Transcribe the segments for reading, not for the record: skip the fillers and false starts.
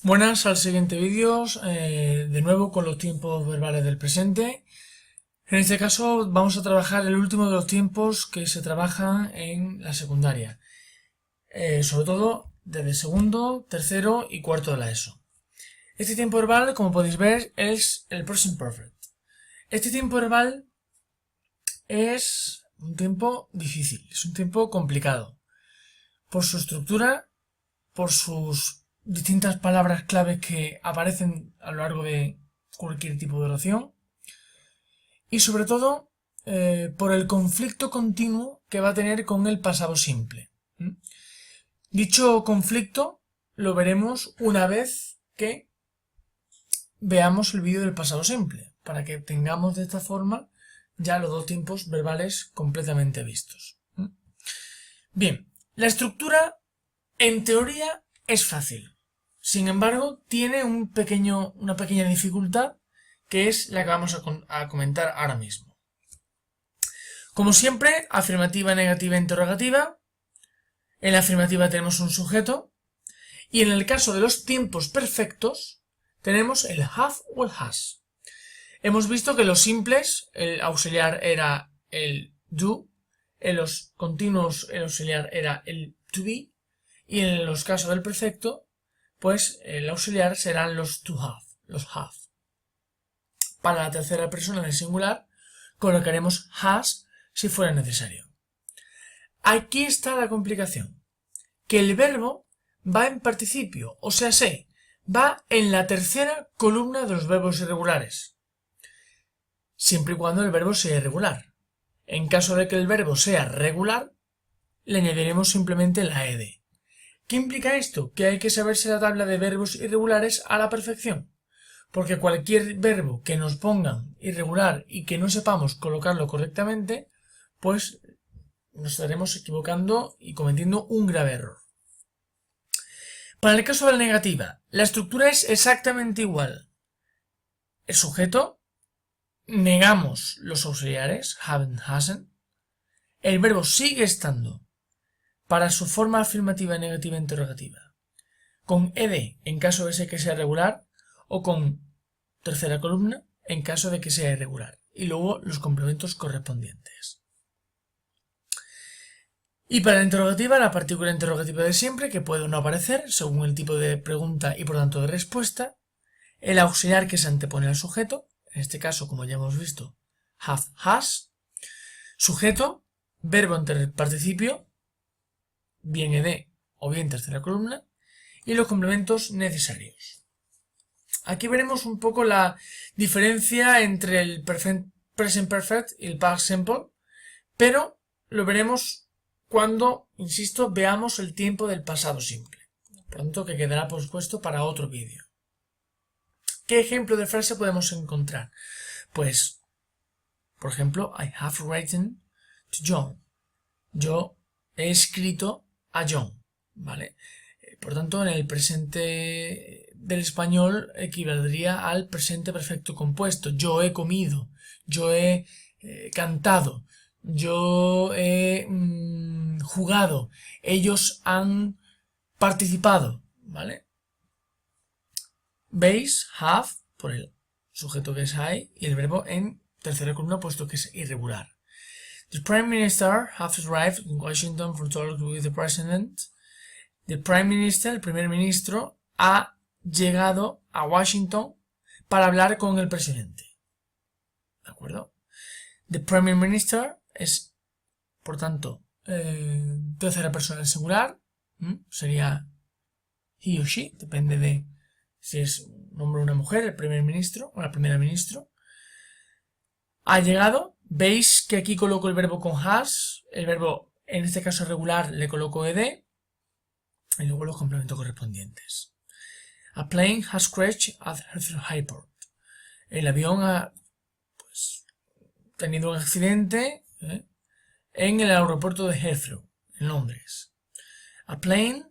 Buenas, al siguiente vídeo, de nuevo con los tiempos verbales del presente. En este caso vamos a trabajar el último de los tiempos que se trabajan en la secundaria, sobre todo desde segundo, tercero y cuarto de la ESO. Este tiempo verbal, como podéis ver, es el present perfect. Este tiempo verbal es un tiempo difícil, es un tiempo complicado, por su estructura, por sus distintas palabras claves que aparecen a lo largo de cualquier tipo de oración y sobre todo por el conflicto continuo que va a tener con el pasado simple. Dicho conflicto lo veremos una vez que veamos el vídeo del pasado simple, para que tengamos de esta forma ya los dos tiempos verbales completamente vistos. Bien, la estructura en teoría es fácil. Sin embargo, tiene una pequeña dificultad que es la que vamos a comentar ahora mismo. Como siempre, afirmativa, negativa, interrogativa. En la afirmativa tenemos un sujeto y en el caso de los tiempos perfectos tenemos el have o el has. Hemos visto que en los simples el auxiliar era el do, en los continuos el auxiliar era el to be y en los casos del perfecto pues el auxiliar serán los to have, los have. Para la tercera persona del singular colocaremos has si fuera necesario. Aquí está la complicación, que el verbo va en participio, o sea, va en la tercera columna de los verbos irregulares, siempre y cuando el verbo sea irregular. En caso de que el verbo sea regular, le añadiremos simplemente la ed. ¿Qué implica esto? Que hay que saberse la tabla de verbos irregulares a la perfección, porque cualquier verbo que nos pongan irregular y que no sepamos colocarlo correctamente, pues nos estaremos equivocando y cometiendo un grave error. Para el caso de la negativa, la estructura es exactamente igual. El sujeto, negamos los auxiliares, haven't, hasn't. El verbo sigue estando para su forma afirmativa, negativa, interrogativa, con ed en caso de que sea regular o con tercera columna en caso de que sea irregular, y luego los complementos correspondientes. Y para la interrogativa, la partícula interrogativa de siempre, que puede o no aparecer según el tipo de pregunta y por tanto de respuesta, el auxiliar que se antepone al sujeto, en este caso, como ya hemos visto, have, has, sujeto, verbo ante el participio, bien ed o bien tercera columna, y los complementos necesarios. Aquí veremos un poco la diferencia entre el present perfect y el past simple, pero lo veremos cuando, insisto, veamos el tiempo del pasado simple. Por lo tanto, que quedará pospuesto para otro vídeo. ¿Qué ejemplo de frase podemos encontrar? Pues, por ejemplo, I have written to John. Yo he escrito a John, ¿vale? Por tanto, en el presente del español equivaldría al presente perfecto compuesto. Yo he comido, yo he cantado, yo he jugado, ellos han participado, ¿vale? ¿Veis? Have, por el sujeto que es I, y el verbo en tercera columna puesto que es irregular. The Prime Minister has arrived in Washington for talks with the President. The Prime Minister, el primer ministro, ha llegado a Washington para hablar con el presidente. ¿De acuerdo? The Prime Minister es, por tanto, tercera persona del singular. Sería he o she, depende de si es un hombre o una mujer, el primer ministro o la primera ministra. Ha llegado. Veis que aquí coloco el verbo con has. El verbo, en este caso regular, le coloco ed. Y luego los complementos correspondientes. A plane has crashed at Heathrow Airport. El avión ha tenido un accidente en el aeropuerto de Heathrow, en Londres. A plane,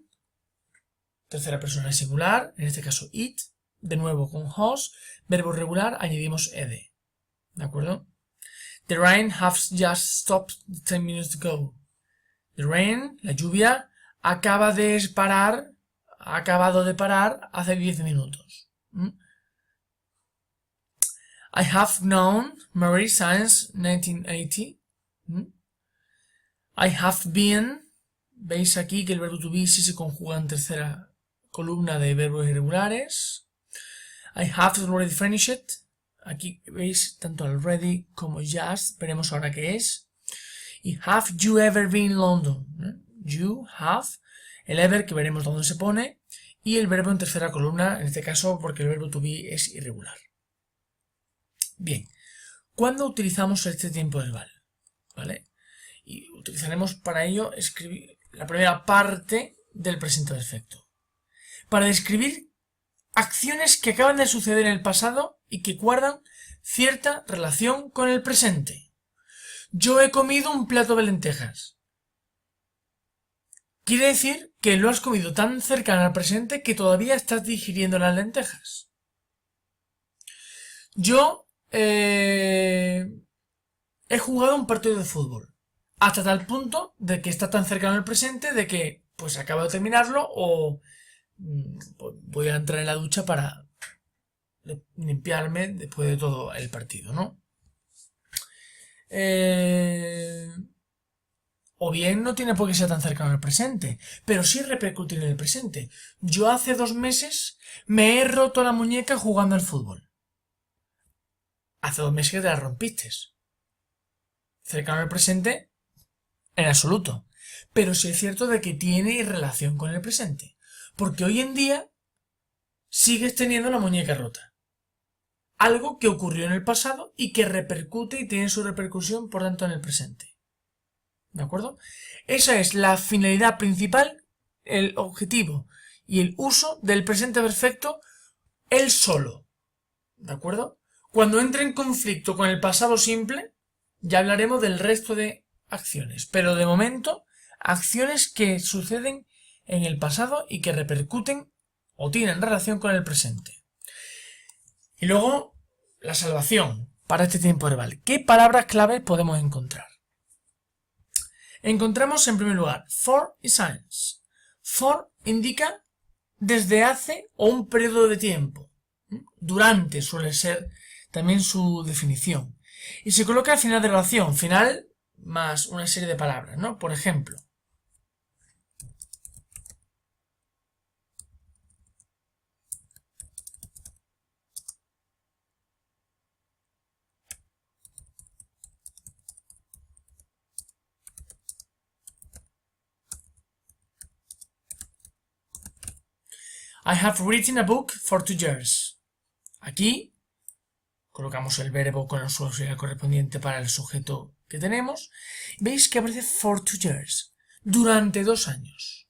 tercera persona singular, en este caso it, de nuevo con has, verbo regular, añadimos ed. ¿De acuerdo? The rain has just stopped 10 minutes ago. The rain, la lluvia, acaba de parar ha acabado de parar hace 10 minutos. I have known Mary since 1980. I have been. Veis aquí que el verbo to be sí se conjuga en tercera columna de verbos irregulares. I have already finished. Aquí veis tanto already como just. Veremos ahora qué es. Y have you ever been in London? You have. El ever que veremos dónde se pone. Y el verbo en tercera columna, en este caso porque el verbo to be es irregular. Bien. ¿Cuándo utilizamos este tiempo verbal? ¿Vale? Y utilizaremos para ello escribir la primera parte del presente perfecto. Para describir acciones que acaban de suceder en el pasado y que guardan cierta relación con el presente. Yo he comido un plato de lentejas. Quiere decir que lo has comido tan cercano al presente que todavía estás digiriendo las lentejas. Yo he jugado un partido de fútbol. Hasta tal punto de que está tan cercano al presente de que pues acabo de terminarlo o voy a entrar en la ducha para limpiarme después de todo el partido, ¿no? O bien no tiene por qué ser tan cercano al presente, pero sí repercutir en el presente. Yo hace 2 meses me he roto la muñeca jugando al fútbol. Hace 2 meses que te la rompiste. Cercano al presente, en absoluto. Pero sí es cierto de que tiene relación con el presente. Porque hoy en día sigues teniendo la muñeca rota. Algo que ocurrió en el pasado y que repercute y tiene su repercusión, por tanto, en el presente. ¿De acuerdo? Esa es la finalidad principal, el objetivo y el uso del presente perfecto, él solo. ¿De acuerdo? Cuando entre en conflicto con el pasado simple, ya hablaremos del resto de acciones. Pero de momento, acciones que suceden en el pasado y que repercuten o tienen relación con el presente. Y luego, la salvación para este tiempo verbal. ¿Qué palabras claves podemos encontrar? Encontramos en primer lugar for y since. For indica desde hace o un periodo de tiempo. Durante suele ser también su definición. Y se coloca al final de la oración, final más una serie de palabras, ¿no? Por ejemplo, I have written a book for 2 years. Aquí colocamos el verbo con el auxiliar correspondiente para el sujeto que tenemos. Veis que aparece for 2 years. Durante 2 años.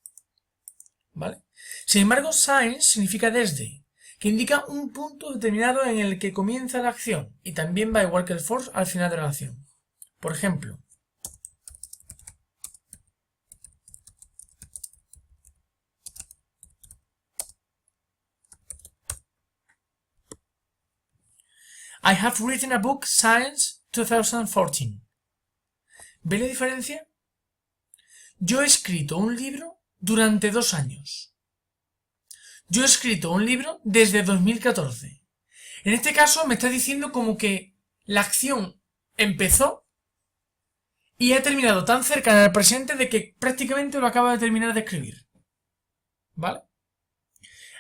¿Vale? Sin embargo, since significa desde, que indica un punto determinado en el que comienza la acción. Y también va igual que el for al final de la acción. Por ejemplo, I have written a book since 2014. ¿Ve la diferencia? Yo he escrito un libro durante 2 años. Yo he escrito un libro desde 2014. En este caso me está diciendo como que la acción empezó y ha terminado tan cerca del presente de que prácticamente lo acaba de terminar de escribir. ¿Vale?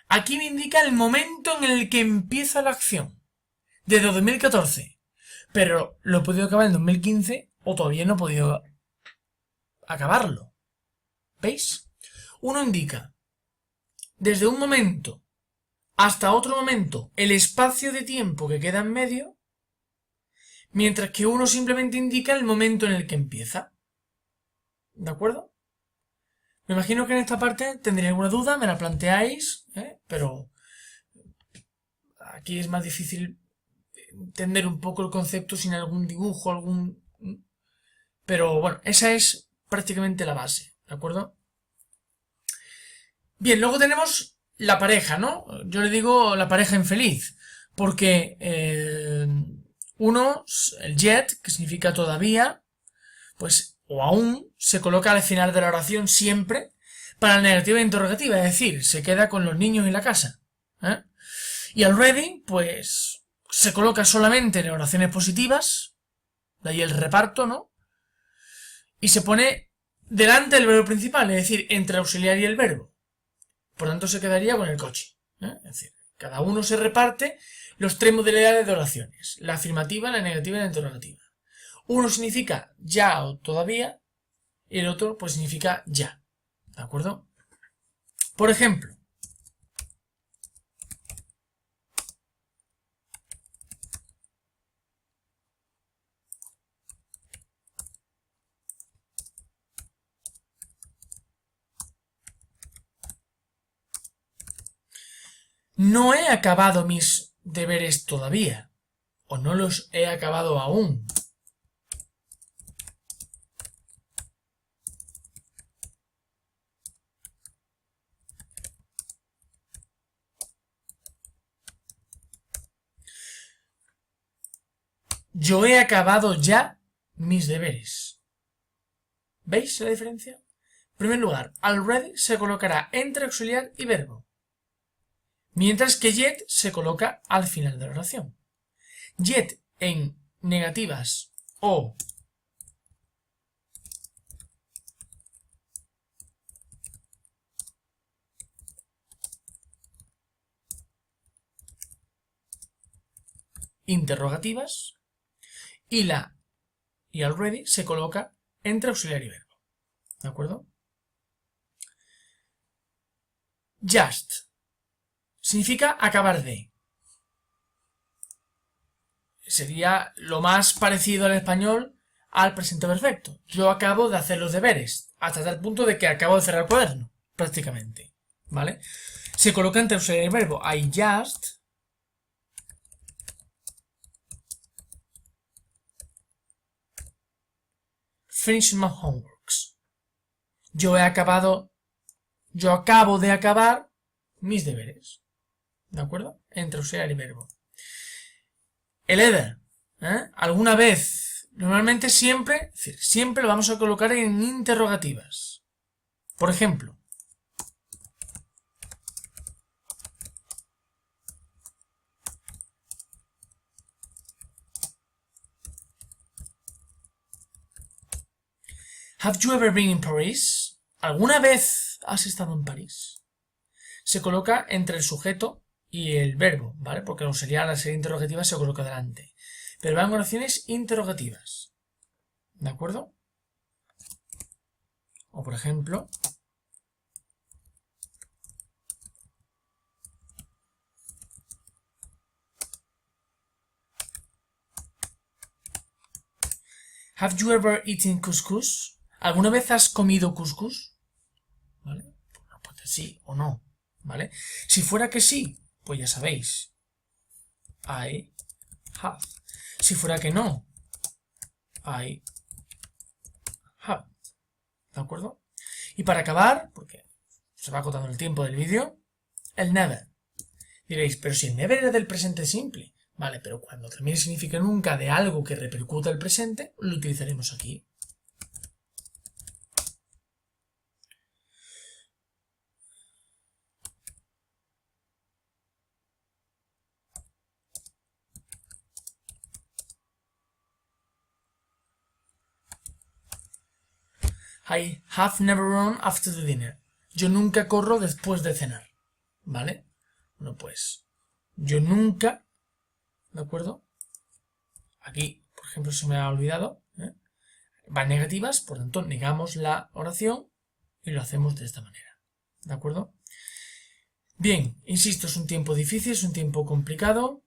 Aquí me indica el momento en el que empieza la acción. Desde 2014. Pero lo he podido acabar en 2015 o todavía no he podido acabarlo. ¿Veis? Uno indica desde un momento hasta otro momento el espacio de tiempo que queda en medio, mientras que uno simplemente indica el momento en el que empieza. ¿De acuerdo? Me imagino que en esta parte tendréis alguna duda, me la planteáis, pero aquí es más difícil entender un poco el concepto sin algún dibujo, pero bueno, esa es prácticamente la base, ¿de acuerdo? Bien, luego tenemos la pareja, ¿no? Yo le digo la pareja infeliz, porque el yet, que significa todavía, pues, o aún, se coloca al final de la oración siempre, para la negativa interrogativa, es decir, se queda con los niños en la casa. Y already, pues, se coloca solamente en oraciones positivas, de ahí el reparto, ¿no? Y se pone delante del verbo principal, es decir, entre el auxiliar y el verbo. Por tanto, se quedaría con el coche. Es decir, cada uno se reparte los tres modalidades de oraciones, la afirmativa, la negativa y la interrogativa. Uno significa ya o todavía, y el otro pues significa ya. ¿De acuerdo? Por ejemplo, no he acabado mis deberes todavía, o no los he acabado aún. Yo he acabado ya mis deberes. ¿Veis la diferencia? En primer lugar, already se colocará entre auxiliar y verbo, mientras que yet se coloca al final de la oración. Yet en negativas o interrogativas y already se coloca entre auxiliar y verbo. ¿De acuerdo? Just significa acabar de. Sería lo más parecido al español al presente perfecto. Yo acabo de hacer los deberes, hasta tal punto de que acabo de cerrar el cuaderno, prácticamente. ¿Vale? Se coloca entre auxiliar y verbo. I just finished my homeworks. Yo acabo de acabar mis deberes. ¿De acuerdo? Entre auxiliar y verbo. El either, alguna vez, normalmente siempre lo vamos a colocar en interrogativas. Por ejemplo, have you ever been in Paris? ¿Alguna vez has estado en París? Se coloca entre el sujeto y el verbo, ¿vale? Porque el auxiliar al ser interrogativa se coloca delante. Pero van oraciones interrogativas. ¿De acuerdo? O por ejemplo, have you ever eaten couscous? ¿Alguna vez has comido couscous? ¿Vale? Pues sí o no, ¿vale? Si fuera que sí, pues ya sabéis. I have. Si fuera que no, I have. ¿De acuerdo? Y para acabar, porque se va acotando el tiempo del vídeo, el never. Diréis, pero si el never era del presente simple. Vale, pero cuando también significa nunca de algo que repercuta el presente, lo utilizaremos aquí. I have never run after the dinner. Yo nunca corro después de cenar. ¿Vale? Bueno, pues yo nunca, ¿de acuerdo? Aquí, por ejemplo, se me ha olvidado. Van negativas, por tanto, negamos la oración y lo hacemos de esta manera. ¿De acuerdo? Bien, insisto, es un tiempo difícil, es un tiempo complicado.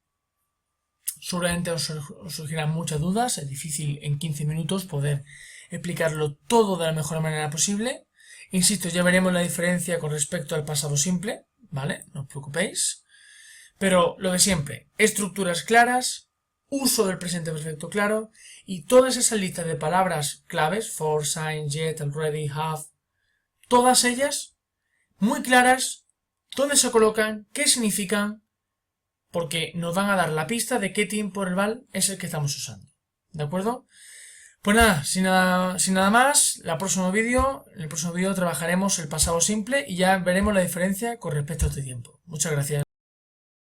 Seguramente os surgirán muchas dudas. Es difícil en 15 minutos poder explicarlo todo de la mejor manera posible. Insisto, ya veremos la diferencia con respecto al pasado simple, ¿vale? No os preocupéis. Pero lo de siempre, estructuras claras, uso del presente perfecto claro y todas esas listas de palabras claves, for, sign, yet, already, have, todas ellas muy claras, dónde se colocan, qué significan, porque nos van a dar la pista de qué tiempo verbal es el que estamos usando. ¿De acuerdo? Pues nada, sin nada más, en el próximo vídeo trabajaremos el pasado simple y ya veremos la diferencia con respecto a este tiempo. Muchas gracias.